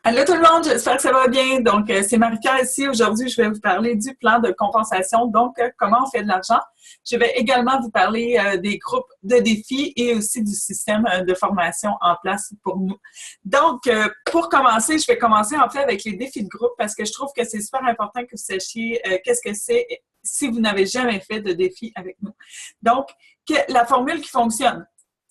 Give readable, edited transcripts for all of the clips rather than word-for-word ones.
Allô tout le monde, j'espère que ça va bien. Donc, c'est Marika ici. Aujourd'hui, je vais vous parler du plan de compensation, donc comment on fait de l'argent. Je vais également vous parler des groupes de défis et aussi du système de formation en place pour nous. Donc, pour commencer, je vais commencer en fait avec les défis de groupe parce que je trouve que c'est super important que vous sachiez qu'est-ce que c'est si vous n'avez jamais fait de défi avec nous. Donc, la formule qui fonctionne.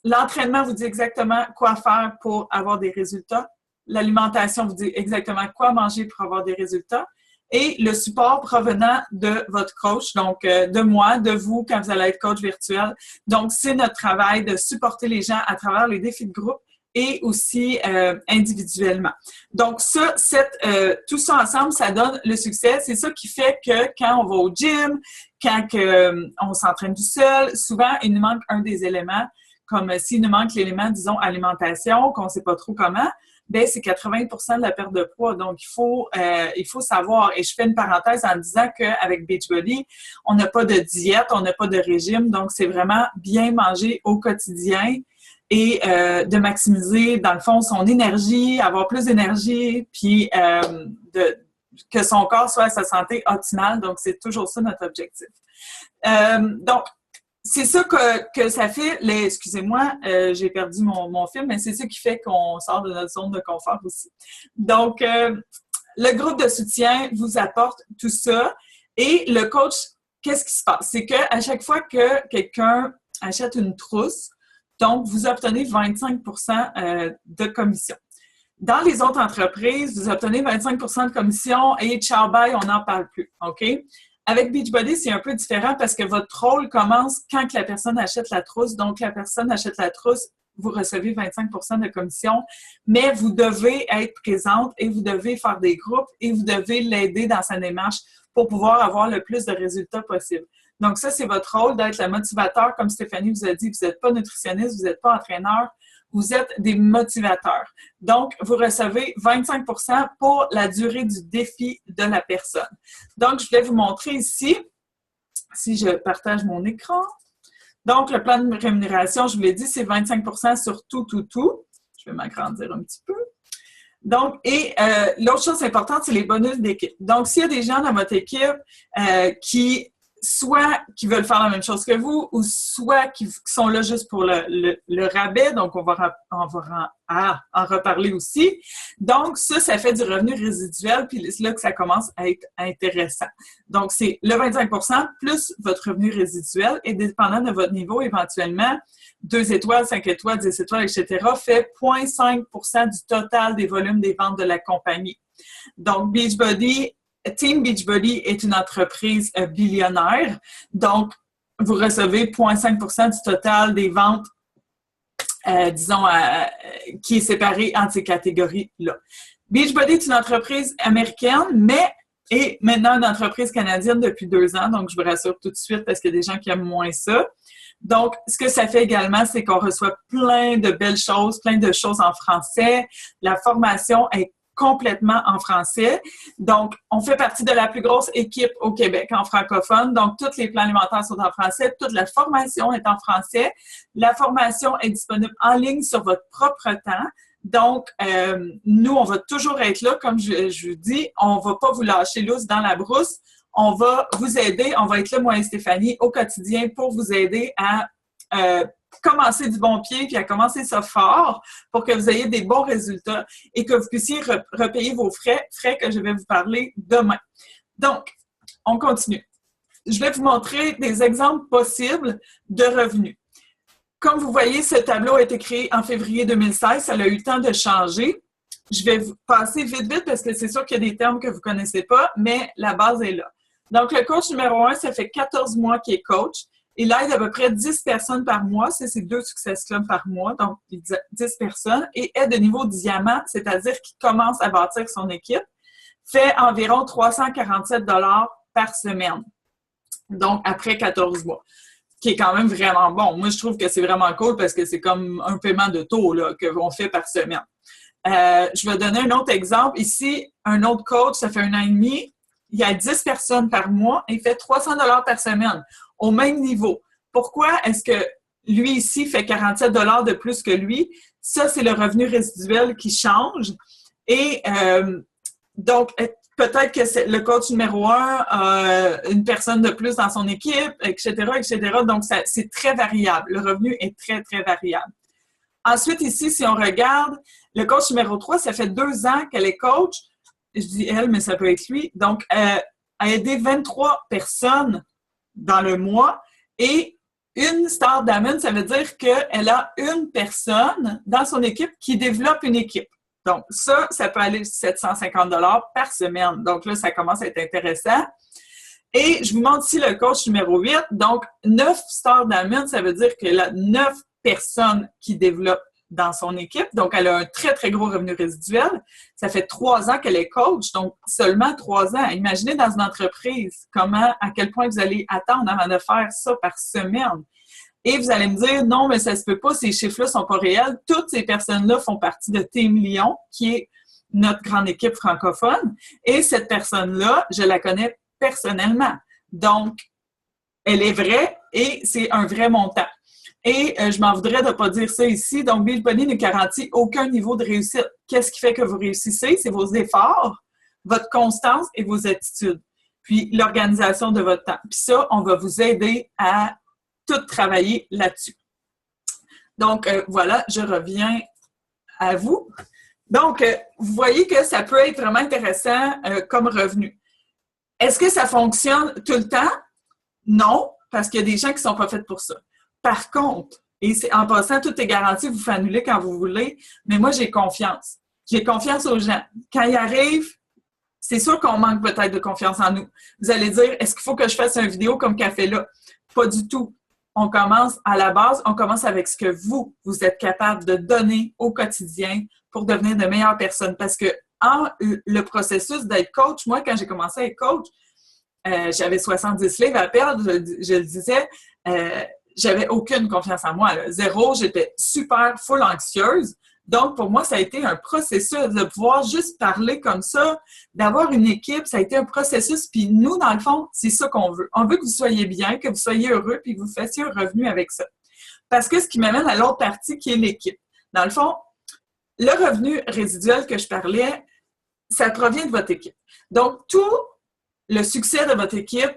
L'entraînement vous dit exactement quoi faire pour avoir des résultats. L'alimentation vous dit exactement quoi manger pour avoir des résultats. Et le support provenant de votre coach, donc de moi, de vous, quand vous allez être coach virtuel. Donc, c'est notre travail de supporter les gens à travers les défis de groupe et aussi individuellement. Donc, tout ça ensemble, ça donne le succès. C'est ça qui fait que quand on va au gym, quand on s'entraîne tout seul, souvent, il nous manque un des éléments, comme s'il nous manque l'élément, disons, alimentation, qu'on ne sait pas trop comment, ben c'est 80% de la perte de poids. Donc, il faut savoir. Et je fais une parenthèse en disant qu'avec Beachbody, on n'a pas de diète, on n'a pas de régime. Donc, c'est vraiment bien manger au quotidien et de maximiser, dans le fond, son énergie, avoir plus d'énergie, puis que son corps soit à sa santé optimale. Donc, c'est toujours ça notre objectif. Donc, c'est ça que ça fait. Excusez-moi, j'ai perdu mon film, mais c'est ça qui fait qu'on sort de notre zone de confort aussi. Donc, le groupe de soutien vous apporte tout ça. Et le coach, qu'est-ce qui se passe? C'est qu'à chaque fois que quelqu'un achète une trousse, donc, vous obtenez 25% de commission. Dans les autres entreprises, vous obtenez 25% de commission et ciao, bye, on n'en parle plus. OK? Avec Beachbody, c'est un peu différent parce que votre rôle commence quand la personne achète la trousse. Donc, la personne achète la trousse, vous recevez 25% de commission, mais vous devez être présente et vous devez faire des groupes et vous devez l'aider dans sa démarche pour pouvoir avoir le plus de résultats possible. Donc, ça, c'est votre rôle d'être le motivateur. Comme Stéphanie vous a dit, vous n'êtes pas nutritionniste, vous n'êtes pas entraîneur, vous êtes des motivateurs. Donc, vous recevez 25% pour la durée du défi de la personne. Donc, je vais vous montrer ici, si je partage mon écran. Donc, le plan de rémunération, je vous l'ai dit, c'est 25% sur tout. Je vais m'agrandir un petit peu. Donc, et l'autre chose importante, c'est les bonus d'équipe. Donc, s'il y a des gens dans votre équipe qui veulent faire la même chose que vous, ou soit qui sont là juste pour le rabais, donc on va en reparler aussi. Donc, ça fait du revenu résiduel, puis c'est là que ça commence à être intéressant. Donc, c'est le 25% plus votre revenu résiduel, et dépendant de votre niveau, éventuellement, 2 étoiles, 5 étoiles, 10 étoiles, etc., fait 0,5% du total des volumes des ventes de la compagnie. Donc, Team Beachbody est une entreprise billionnaire, donc vous recevez 0,5% du total des ventes, disons, qui est séparé entre ces catégories-là. Beachbody est une entreprise américaine, mais est maintenant une entreprise canadienne depuis 2 ans, donc je vous rassure tout de suite parce qu'il y a des gens qui aiment moins ça. Donc, ce que ça fait également, c'est qu'on reçoit plein de belles choses, plein de choses en français. La formation est complètement en français. Donc, on fait partie de la plus grosse équipe au Québec en francophone. Donc, tous les plans alimentaires sont en français. Toute la formation est en français. La formation est disponible en ligne sur votre propre temps. Donc, nous, on va toujours être là. Comme je vous dis, on ne va pas vous lâcher lousse dans la brousse. On va vous aider. On va être là, moi et Stéphanie, au quotidien pour vous aider à commencer du bon pied puis à commencer ça fort pour que vous ayez des bons résultats et que vous puissiez repayer vos frais que je vais vous parler demain. Donc, on continue. Je vais vous montrer des exemples possibles de revenus. Comme vous voyez, ce tableau a été créé en février 2016. Ça a eu le temps de changer. Je vais vous passer vite parce que c'est sûr qu'il y a des termes que vous ne connaissez pas, mais la base est là. Donc, le coach numéro 1, ça fait 14 mois qu'il est coach. Il aide à peu près 10 personnes par mois. C'est 2 Success Club par mois, donc 10 personnes. Et aide de niveau diamant, c'est-à-dire qu'il commence à bâtir son équipe, fait environ 347 $ par semaine. Donc, après 14 mois. Qui est quand même vraiment bon. Moi, je trouve que c'est vraiment cool parce que c'est comme un paiement de taux là, que l'on fait par semaine. Je vais donner un autre exemple. Ici, un autre coach, ça fait 1 an et demi. Il y a 10 personnes par mois et il fait 300 $ par semaine, au même niveau. Pourquoi est-ce que lui ici fait 47 $ de plus que lui? Ça, c'est le revenu résiduel qui change. Et donc, peut-être que le coach numéro 1 a une personne de plus dans son équipe, etc., etc. Donc, c'est très variable. Le revenu est très, très variable. Ensuite, ici, si on regarde, le coach numéro 3, ça fait 2 ans qu'elle est coach. Je dis elle, mais ça peut être lui. Donc, elle a aidé 23 personnes dans le mois. Et une Star Diamond, ça veut dire qu'elle a une personne dans son équipe qui développe une équipe. Donc, ça peut aller 750 $ par semaine. Donc là, ça commence à être intéressant. Et je vous montre ici le coach numéro 8. Donc, 9 Star Diamond, ça veut dire qu'elle a 9 personnes qui développent dans son équipe. Donc, elle a un très, très gros revenu résiduel. Ça fait 3 ans qu'elle est coach, donc seulement 3 ans. Imaginez dans une entreprise à quel point vous allez attendre avant de faire ça par semaine. Et vous allez me dire, non, mais ça se peut pas, ces chiffres-là sont pas réels. Toutes ces personnes-là font partie de Team Lyon, qui est notre grande équipe francophone. Et cette personne-là, je la connais personnellement. Donc, elle est vraie et c'est un vrai montant. Et je m'en voudrais de ne pas dire ça ici. Donc, Beachbody ne garantit aucun niveau de réussite. Qu'est-ce qui fait que vous réussissez? C'est vos efforts, votre constance et vos attitudes. Puis, l'organisation de votre temps. Puis ça, on va vous aider à tout travailler là-dessus. Donc, voilà, je reviens à vous. Donc, vous voyez que ça peut être vraiment intéressant comme revenu. Est-ce que ça fonctionne tout le temps? Non, parce qu'il y a des gens qui ne sont pas faits pour ça. Par contre, et en passant, tout est garanti, vous pouvez annuler quand vous voulez, mais moi, j'ai confiance. J'ai confiance aux gens. Quand ils arrivent, c'est sûr qu'on manque peut-être de confiance en nous. Vous allez dire, est-ce qu'il faut que je fasse une vidéo comme qu'elle fait là? Pas du tout. On commence à la base, on commence avec ce que vous êtes capable de donner au quotidien pour devenir de meilleures personnes. Parce que le processus d'être coach, moi, quand j'ai commencé à être coach, j'avais 70 livres à perdre, je le disais, j'avais aucune confiance en moi. Là. Zéro, j'étais super full anxieuse. Donc, pour moi, ça a été un processus de pouvoir juste parler comme ça, d'avoir une équipe, ça a été un processus. Puis nous, dans le fond, c'est ça qu'on veut. On veut que vous soyez bien, que vous soyez heureux, puis que vous fassiez un revenu avec ça. Parce que ce qui m'amène à l'autre partie qui est l'équipe. Dans le fond, le revenu résiduel que je parlais, ça provient de votre équipe. Donc, tout le succès de votre équipe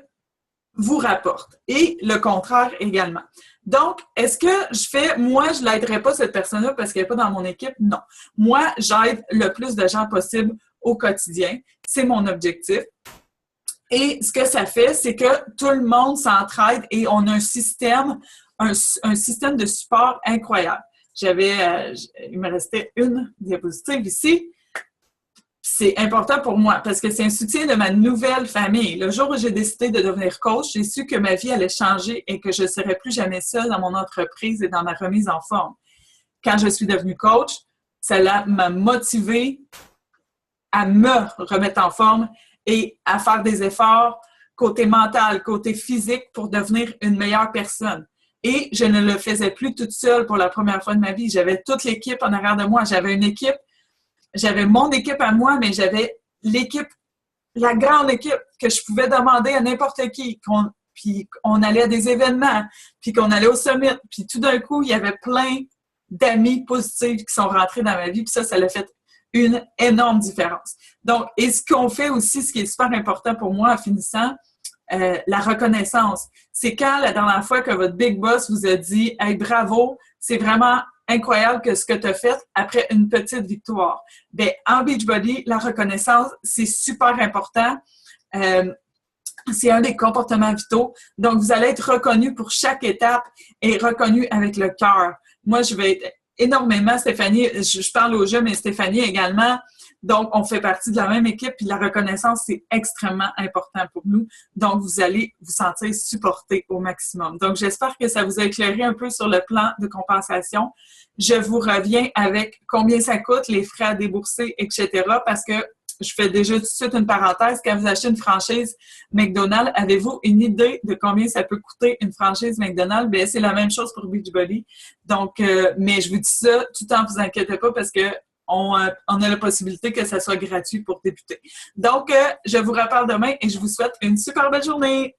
vous rapporte. Et le contraire également. Donc, est-ce que moi, je l'aiderai pas cette personne-là parce qu'elle n'est pas dans mon équipe? Non. Moi, j'aide le plus de gens possible au quotidien. C'est mon objectif. Et ce que ça fait, c'est que tout le monde s'entraide et on a un système de support incroyable. Il me restait une diapositive ici. C'est important pour moi parce que c'est un soutien de ma nouvelle famille. Le jour où j'ai décidé de devenir coach, j'ai su que ma vie allait changer et que je ne serais plus jamais seule dans mon entreprise et dans ma remise en forme. Quand je suis devenue coach, cela m'a motivée à me remettre en forme et à faire des efforts côté mental, côté physique pour devenir une meilleure personne. Et je ne le faisais plus toute seule pour la première fois de ma vie. J'avais toute l'équipe en arrière de moi. J'avais une équipe. J'avais mon équipe à moi, mais j'avais l'équipe, la grande équipe que je pouvais demander à n'importe qui. Puis on allait à des événements, puis qu'on allait au summit. Puis tout d'un coup, il y avait plein d'amis positifs qui sont rentrés dans ma vie. Puis ça l'a fait une énorme différence. Donc, et ce qu'on fait aussi, ce qui est super important pour moi en finissant, la reconnaissance. C'est quand la dernière fois que votre big boss vous a dit « Hey, bravo, c'est vraiment incroyable que ce que tu as fait après une petite victoire. » Bien, en Beachbody, la reconnaissance, c'est super important. C'est un des comportements vitaux. Donc, vous allez être reconnu pour chaque étape et reconnu avec le cœur. Moi, je vais être énormément, Stéphanie, je parle aux jeunes, mais Stéphanie également. Donc, on fait partie de la même équipe, puis la reconnaissance, c'est extrêmement important pour nous. Donc, vous allez vous sentir supporté au maximum. Donc, j'espère que ça vous a éclairé un peu sur le plan de compensation. Je vous reviens avec combien ça coûte, les frais à débourser, etc. Parce que je fais déjà tout de suite une parenthèse. Quand vous achetez une franchise McDonald's, avez-vous une idée de combien ça peut coûter une franchise McDonald's? Bien, c'est la même chose pour Beachbody. Donc, mais je vous dis ça tout en vous inquiétez pas parce que on a la possibilité que ça soit gratuit pour débuter. Donc, je vous reparle demain et je vous souhaite une super belle journée.